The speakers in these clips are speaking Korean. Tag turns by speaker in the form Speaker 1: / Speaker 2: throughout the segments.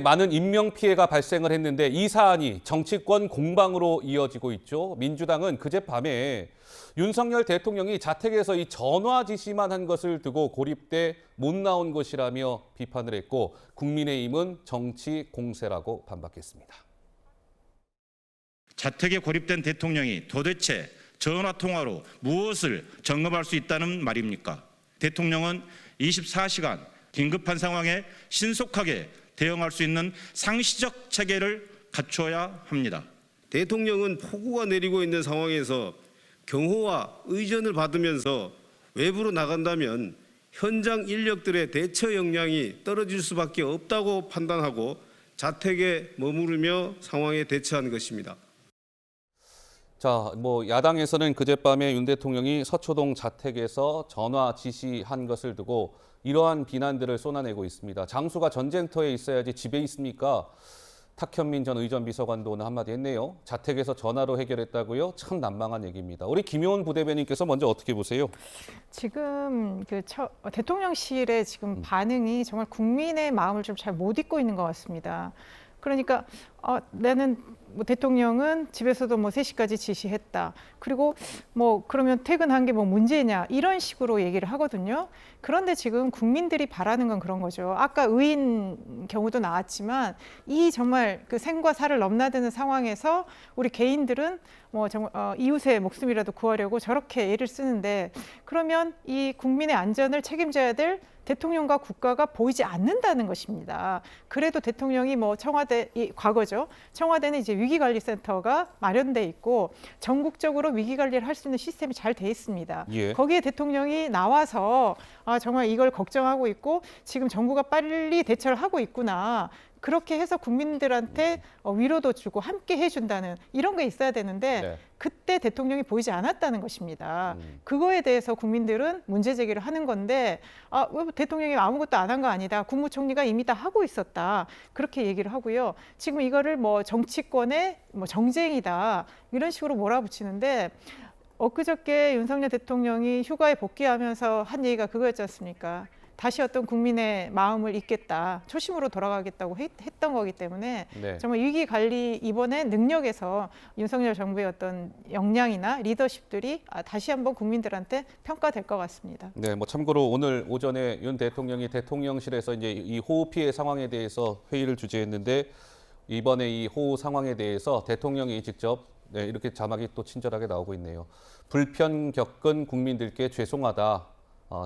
Speaker 1: 많은 인명피해가 발생을 했는데 이 사안이 정치권 공방으로 이어지고 있죠. 민주당은 그젯밤에 윤석열 대통령이 자택에서 이 전화 지시만 한 것을 두고 고립돼 못 나온 것이라며 비판을 했고 국민의힘은 정치 공세라고 반박했습니다.
Speaker 2: 자택에 고립된 대통령이 도대체 전화통화로 무엇을 점검할 수 있다는 말입니까? 대통령은 24시간 긴급한 상황에 신속하게 대응할 수 있는 상시적 체계를 갖춰야 합니다.
Speaker 3: 대통령은 폭우가 내리고 있는 상황에서 경호와 의전을 받으면서 외부로 나간다면 현장 인력들의 대처 역량이 떨어질 수밖에 없다고 판단하고 자택에 머무르며 상황에 대처한 것입니다.
Speaker 1: 자, 야당에서는 그젯밤에 윤 대통령이 서초동 자택에서 전화 지시한 것을 두고 이러한 비난들을 쏟아내고 있습니다. 장수가 전쟁터에 있어야지 집에 있습니까? 탁현민 전 의전 비서관도 오늘 한마디 했네요. 자택에서 전화로 해결했다고요? 참 난망한 얘기입니다. 우리 김효은 부대변인께서 먼저 어떻게 보세요?
Speaker 4: 지금 대통령실의 지금 반응이 정말 국민의 마음을 좀 잘 못 읽고 있는 것 같습니다. 그러니까 나는 대통령은 집에서도 3시까지 지시했다. 그리고 그러면 퇴근한 게 문제냐 이런 식으로 얘기를 하거든요. 그런데 지금 국민들이 바라는 건 그런 거죠. 아까 의인 경우도 나왔지만 이 정말 그 생과 사를 넘나드는 상황에서 우리 개인들은 정말 이웃의 목숨이라도 구하려고 저렇게 애를 쓰는데 그러면 이 국민의 안전을 책임져야 될 대통령과 국가가 보이지 않는다는 것입니다. 그래도 대통령이 청와대, 과거죠. 청와대는 이제 위기관리센터가 마련돼 있고 전국적으로 위기관리를 할 수 있는 시스템이 잘 돼 있습니다.
Speaker 1: 예.
Speaker 4: 거기에 대통령이 나와서 정말 이걸 걱정하고 있고 지금 정부가 빨리 대처를 하고 있구나. 그렇게 해서 국민들한테 위로도 주고 함께 해준다는 이런 게 있어야 되는데
Speaker 1: 네.
Speaker 4: 그때 대통령이 보이지 않았다는 것입니다. 그거에 대해서 국민들은 문제 제기를 하는 건데 왜 대통령이 아무것도 안 한 거 아니다. 국무총리가 이미 다 하고 있었다. 그렇게 얘기를 하고요. 지금 이거를 정치권의 정쟁이다. 이런 식으로 몰아붙이는데 엊그저께 윤석열 대통령이 휴가에 복귀하면서 한 얘기가 그거였지 않습니까? 다시 어떤 국민의 마음을 잊겠다, 초심으로 돌아가겠다고 했던 거기 때문에
Speaker 1: 네.
Speaker 4: 정말 위기관리 이번에 능력에서 윤석열 정부의 어떤 역량이나 리더십들이 다시 한번 국민들한테 평가될 것 같습니다.
Speaker 1: 네, 참고로 오늘 오전에 윤 대통령이 대통령실에서 이제 이 호우 피해 상황에 대해서 회의를 주재했는데 이번에 이 호우 상황에 대해서 대통령이 직접 이렇게 자막이 또 친절하게 나오고 있네요. 불편 겪은 국민들께 죄송하다,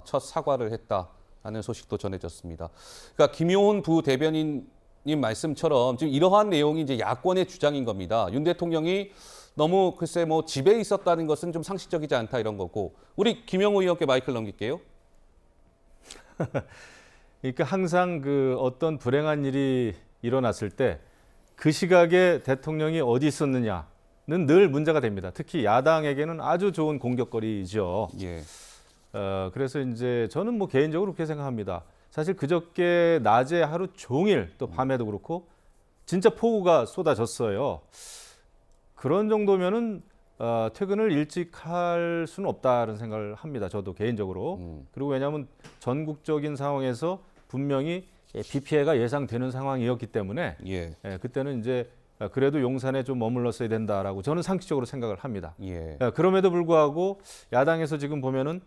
Speaker 1: 첫 사과를 했다. 하는 소식도 전해졌습니다. 그러니까 김효은 부대변인님 말씀처럼 지금 이러한 내용이 이제 야권의 주장인 겁니다. 윤 대통령이 너무 글쎄 집에 있었다는 것은 좀 상식적이지 않다 이런 거고 우리 김영우 의원께 마이크를 넘길게요.
Speaker 5: 그러니까 항상 어떤 불행한 일이 일어났을 때 그 시각에 대통령이 어디 있었느냐는 늘 문제가 됩니다. 특히 야당에게는 아주 좋은 공격거리죠.
Speaker 1: 예.
Speaker 5: 그래서 이제 저는 개인적으로 그렇게 생각합니다. 사실 그저께 낮에 하루 종일 또 밤에도 그렇고 진짜 폭우가 쏟아졌어요. 그런 정도면은 퇴근을 일찍 할 수는 없다는 생각을 합니다. 저도 개인적으로. 그리고 왜냐하면 전국적인 상황에서 분명히 비 피해가 예상되는 상황이었기 때문에
Speaker 1: 예.
Speaker 5: 그때는 이제 그래도 용산에 좀 머물렀어야 된다라고 저는 상식적으로 생각을 합니다.
Speaker 1: 예.
Speaker 5: 그럼에도 불구하고 야당에서 지금 보면은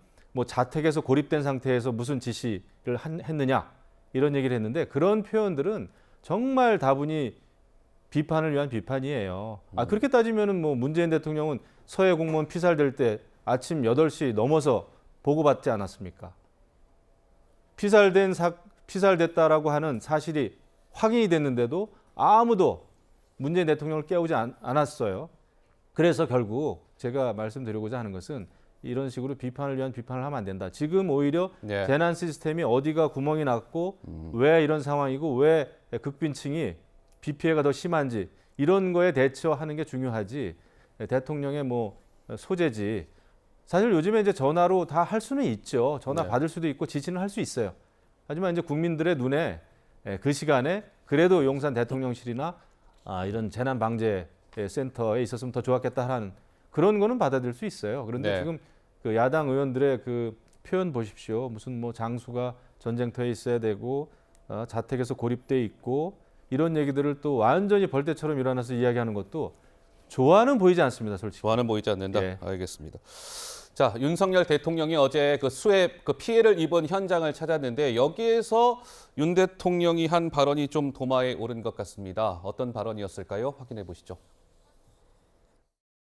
Speaker 5: 자택에서 고립된 상태에서 무슨 지시를 했느냐 이런 얘기를 했는데 그런 표현들은 정말 다분히 비판을 위한 비판이에요. 그렇게 따지면은 문재인 대통령은 서해 공무원 피살될 때 아침 8시 넘어서 보고받지 않았습니까? 피살됐다라고 하는 사실이 확인이 됐는데도 아무도 문재인 대통령을 깨우지 않았어요. 그래서 결국 제가 말씀드리고자 하는 것은 이런 식으로 비판을 위한 비판을 하면 안 된다. 지금 오히려
Speaker 1: 네.
Speaker 5: 재난 시스템이 어디가 구멍이 났고 왜 이런 상황이고 왜 극빈층이 비 피해가 더 심한지 이런 거에 대처하는 게 중요하지. 대통령의 소재지. 사실 요즘에 이제 전화로 다 할 수는 있죠. 전화
Speaker 1: 네.
Speaker 5: 받을 수도 있고 지시는 할 수 있어요. 하지만 이제 국민들의 눈에 그 시간에 그래도 용산 대통령실이나 이런 재난 방재 센터에 있었으면 더 좋았겠다 하는 그런 거는 받아들일 수 있어요. 그런데
Speaker 1: 네.
Speaker 5: 지금 그 야당 의원들의 그 표현 보십시오. 무슨 장수가 전쟁터에 있어야 되고 자택에서 고립돼 있고 이런 얘기들을 또 완전히 벌떼처럼 일어나서 이야기하는 것도 좋아는 보이지 않습니다, 솔직히.
Speaker 1: 조화는 보이지 않는다.
Speaker 5: 예.
Speaker 1: 알겠습니다. 자, 윤석열 대통령이 어제 그 수해 그 피해를 입은 현장을 찾았는데 여기에서 윤 대통령이 한 발언이 좀 도마에 오른 것 같습니다. 어떤 발언이었을까요? 확인해 보시죠.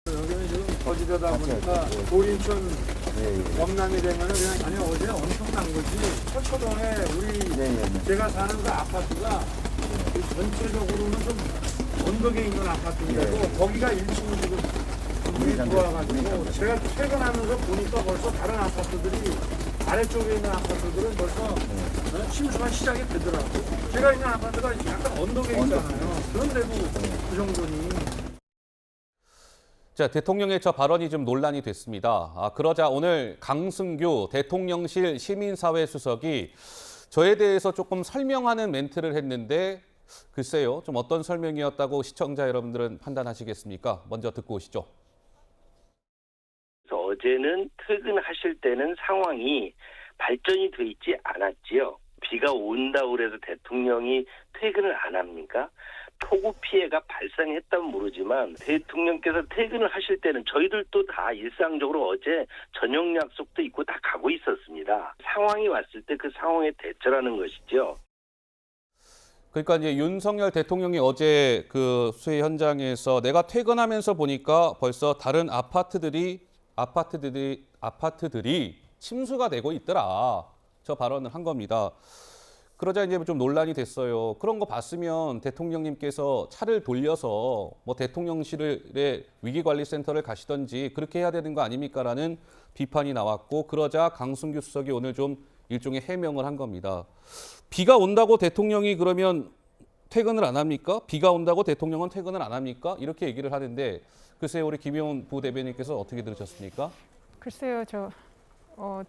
Speaker 6: 여기는 지금 거지되다 보니까 도인촌 범람이 되면은 그냥 아니 어제 엄청난 거지. 서초동에 우리 제가 사는 그 아파트가 전체적으로는 좀 언덕에 있는 아파트인데도 거기가 1층이 지금 물이 들어와가지고 제가 퇴근하면서 보니까 벌써 다른 아파트들이 아래쪽에 있는 아파트들은 벌써 침수가 시작이 되더라고. 제가 있는 아파트가 약간 언덕에 있잖아요. 그런데도 그 정도니.
Speaker 1: 자, 대통령의 저 발언이 좀 논란이 됐습니다. 그러자 오늘 강승규 대통령실 시민사회 수석이 저에 대해서 조금 설명하는 멘트를 했는데 글쎄요, 좀 어떤 설명이었다고 시청자 여러분들은 판단하시겠습니까? 먼저 듣고 오시죠.
Speaker 7: 그래서 어제는 퇴근하실 때는 상황이 발전이 돼 있지 않았지요. 비가 온다고 그래서 대통령이 퇴근을 안 합니까? 폭우 피해가 발생했다면 모르지만 대통령께서 퇴근을 하실 때는 저희들도 다 일상적으로 어제 저녁 약속도 있고 다 가고 있었습니다. 상황이 왔을 때 그 상황에 대처라는 것이죠.
Speaker 1: 그러니까 이제 윤석열 대통령이 어제 그 수해 현장에서 내가 퇴근하면서 보니까 벌써 다른 아파트들이 침수가 되고 있더라. 저 발언을 한 겁니다. 그러자 이제 좀 논란이 됐어요. 그런 거 봤으면 대통령님께서 차를 돌려서 뭐 대통령실의 위기관리센터를 가시던지 그렇게 해야 되는 거 아닙니까라는 비판이 나왔고 그러자 강승규 수석이 오늘 좀 일종의 해명을 한 겁니다. 비가 온다고 대통령이 그러면 퇴근을 안 합니까? 비가 온다고 대통령은 퇴근을 안 합니까? 이렇게 얘기를 하는데 글쎄요, 우리 김용훈 부대변인께서 어떻게 들으셨습니까?
Speaker 4: 글쎄요,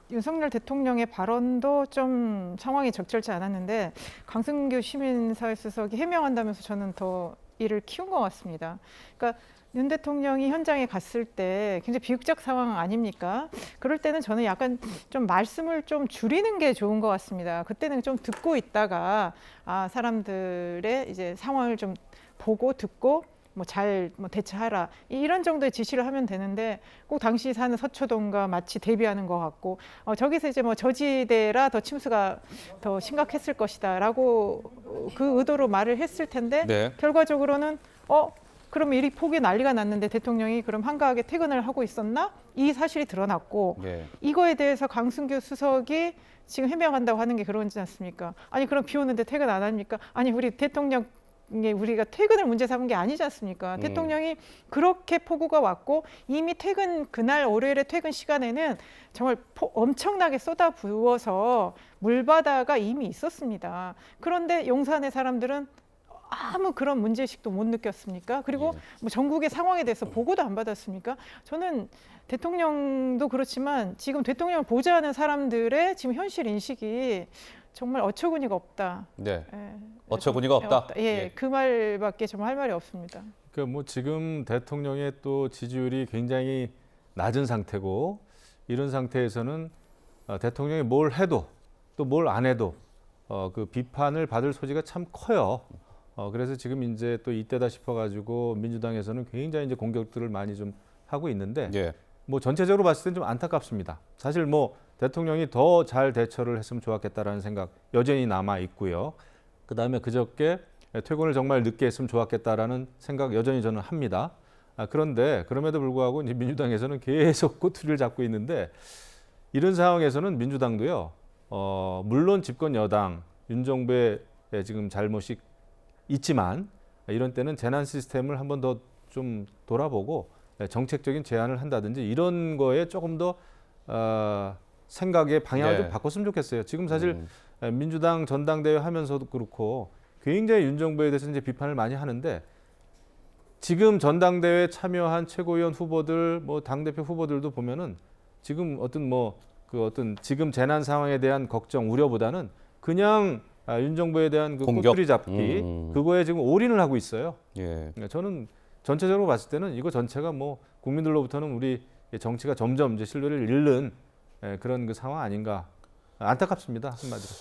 Speaker 4: 윤석열 대통령의 발언도 좀 상황이 적절치 않았는데 강승규 시민사회 수석이 해명한다면서 저는 더 이를 키운 것 같습니다. 그러니까 윤 대통령이 현장에 갔을 때 굉장히 비극적 상황 아닙니까? 그럴 때는 저는 약간 좀 말씀을 좀 줄이는 게 좋은 것 같습니다. 그때는 좀 듣고 있다가 사람들의 이제 상황을 좀 보고 듣고 잘 대처하라 이런 정도의 지시를 하면 되는데 꼭 당시 사는 서초동과 마치 대비하는 것 같고 저기서 이제 저지대라 더 침수가 더 심각했을 것이다라고 그 의도로 말을 했을 텐데
Speaker 1: 네.
Speaker 4: 결과적으로는 그럼 이 폭이 난리가 났는데 대통령이 그럼 한가하게 퇴근을 하고 있었나? 이 사실이 드러났고
Speaker 1: 네.
Speaker 4: 이거에 대해서 강승규 수석이 지금 해명한다고 하는 게 그러지 않습니까? 아니 그럼 비 오는데 퇴근 안 합니까? 아니 우리 대통령 우리가 퇴근을 문제 삼은 게 아니지 않습니까? 대통령이 그렇게 폭우가 왔고 이미 퇴근 그날 월요일에 퇴근 시간에는 정말 엄청나게 쏟아부어서 물바다가 이미 있었습니다. 그런데 용산의 사람들은 아무 그런 문제의식도 못 느꼈습니까? 그리고 전국의 상황에 대해서 보고도 안 받았습니까? 저는 대통령도 그렇지만 지금 대통령을 보좌하는 사람들의 지금 현실 인식이 정말 어처구니가 없다.
Speaker 1: 네.
Speaker 4: 예.
Speaker 1: 어처구니가 없다.
Speaker 4: 예, 그 말밖에 정말 할 말이 없습니다.
Speaker 5: 그러니까 지금 대통령의 또 지지율이 굉장히 낮은 상태고 이런 상태에서는 대통령이 뭘 해도 또 뭘 안 해도 그 비판을 받을 소지가 참 커요. 그래서 지금 이제 또 이때다 싶어가지고 민주당에서는 굉장히 이제 공격들을 많이 좀 하고 있는데
Speaker 1: 예.
Speaker 5: 전체적으로 봤을 땐 좀 안타깝습니다. 사실 대통령이 더 잘 대처를 했으면 좋았겠다라는 생각 여전히 남아 있고요. 그다음에 그저께 퇴근을 정말 늦게 했으면 좋았겠다라는 생각 여전히 저는 합니다. 그런데 그럼에도 불구하고 이제 민주당에서는 계속 꼬투리를 잡고 있는데 이런 상황에서는 민주당도요. 물론 집권 여당 윤 정부의 지금 잘못이 있지만 이런 때는 재난 시스템을 한 번 더 좀 돌아보고 정책적인 제안을 한다든지 이런 거에 조금 더 생각의 방향을
Speaker 1: 네.
Speaker 5: 좀 바꿨으면 좋겠어요. 지금 사실 민주당 전당대회 하면서도 그렇고 굉장히 윤 정부에 대해서 이제 비판을 많이 하는데 지금 전당대회에 참여한 최고위원 후보들, 당대표 후보들도 보면은 지금 어떤 지금 재난 상황에 대한 걱정, 우려보다는 그냥 윤 정부에 대한 그
Speaker 1: 공격.
Speaker 5: 꼬투리 잡기 그거에 지금 올인을 하고 있어요.
Speaker 1: 예.
Speaker 5: 저는 전체적으로 봤을 때는 이거 전체가 국민들로부터는 우리 정치가 점점 이제 신뢰를 잃는 그런 그 상황 아닌가 안타깝습니다 한마디로.